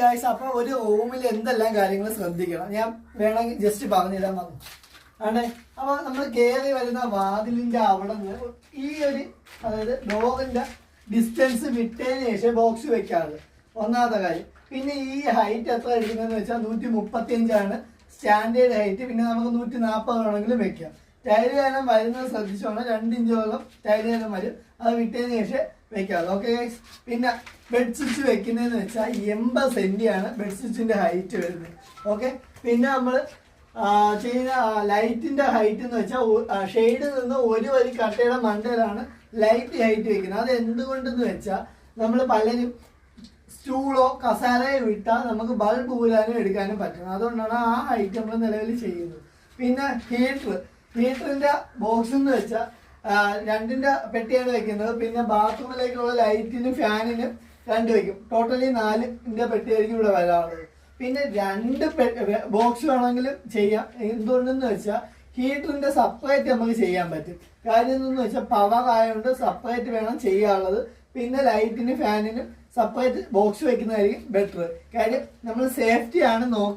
Guys, അപ്പൊ ഒരു റൂമിൽ എന്തെല്ലാം കാര്യങ്ങൾ ശ്രദ്ധിക്കണം ഞാൻ വേണമെങ്കിൽ ജസ്റ്റ് പറഞ്ഞിടാൻ വന്നു ആണേ. അപ്പൊ നമ്മൾ കയറി വരുന്ന വാതിലിന്റെ അവിടെ നിന്ന് ഈ ഒരു അതായത് ഡോറിന്റെ ഡിസ്റ്റൻസ് വിട്ടതിന് ശേഷം ബോക്സ് വെക്കാറ് ഒന്നാമത്തെ കാര്യം. പിന്നെ ഈ ഹൈറ്റ് എത്ര എടുക്കുന്നതെന്ന് വെച്ചാൽ 135 സ്റ്റാൻഡേർഡ് ഹൈറ്റ്. പിന്നെ നമുക്ക് 140 വേണമെങ്കിലും വെക്കാം. ടൈല് വേനം വരുന്നത് ശ്രദ്ധിച്ചോണം. 2 ഇഞ്ചോളം ടൈല് വേനം വരും. അത് വിട്ടതിന് ശേഷം വെക്കാം. Okay guys. പിന്നെ ബെഡ് സ്വിച്ച് വെക്കുന്നതെന്ന് വെച്ചാൽ 80 സെന്റിയാണ് ബെഡ് സ്വിച്ചിന്റെ ഹൈറ്റ് വരുന്നത്. ഓക്കെ. പിന്നെ നമ്മൾ ചെയ്യുന്ന ലൈറ്റിന്റെ ഹൈറ്റ് എന്ന് വെച്ചാൽ ഷെയ്ഡിൽ നിന്ന് ഒരു വരി കട്ടയുടെ മണ്ടയിലാണ് ലൈറ്റ് ഹൈറ്റ് വെക്കുന്നത്. അത് എന്തുകൊണ്ടെന്ന് വെച്ചാൽ നമ്മൾ പലരും സ്റ്റൂളോ കസാരയോ ഇട്ടാൽ നമുക്ക് ബൾബ് ഊരാനും എടുക്കാനും പറ്റും. അതുകൊണ്ടാണ് ആ ഹൈറ്റ് നമ്മൾ നിലവിൽ ചെയ്യുന്നത്. പിന്നെ ഹീറ്ററിന്റെ ബോക്സ് എന്ന് വെച്ചാൽ 2ന്റെ പെട്ടിയാണ് വെക്കുന്നത്. പിന്നെ ബാത്റൂമിലേക്കുള്ള ലൈറ്റിനും ഫാനിനും 2 വെക്കും. ടോട്ടലി 4ന്റെ പെട്ടിയായിരിക്കും ഇവിടെ വരാറുള്ളത്. പിന്നെ 2 ബോക്സ് വേണമെങ്കിലും ചെയ്യാം. എന്തുകൊണ്ടെന്ന് വെച്ചാൽ ഹീറ്ററിന്റെ സെപ്പറേറ്റ് നമുക്ക് ചെയ്യാൻ പറ്റും. കാര്യം എന്തെന്ന് വെച്ചാൽ പവർ ആയതുകൊണ്ട് സെപ്പറേറ്റ് വേണം ചെയ്യാനുള്ളത്. പിന്നെ ലൈറ്റിനും ഫാനിനും സെപ്പറേറ്റ് ബോക്സ് വെക്കുന്നതായിരിക്കും ബെറ്റർ. കാര്യം നമ്മൾ സേഫ്റ്റിയാണ് നോക്കുന്നത്.